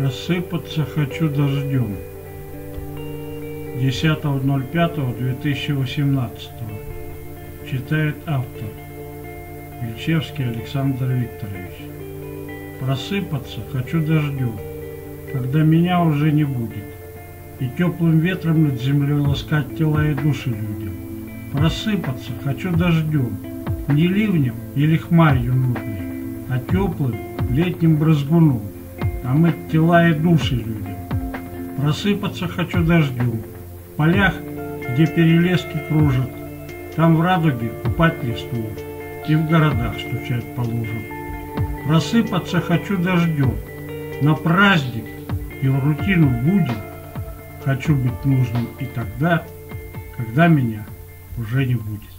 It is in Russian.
Просыпаться хочу дождем. 10.05.2018. Читает автор. Ильчевский Александр Викторович. Просыпаться хочу дождем, когда меня уже не будет, и теплым ветром над землей ласкать тела и души людям. Просыпаться хочу дождем, не ливнем или хмарью нудной, а теплым летним брызгуном, омыть тела и души людям. Просыпаться хочу дождем, в полях, где перелески кружат, там в радуге купать листву и в городах стучать по лужам. Просыпаться хочу дождем, на праздник и в рутину будем. Хочу быть нужным и тогда, когда меня уже не будет.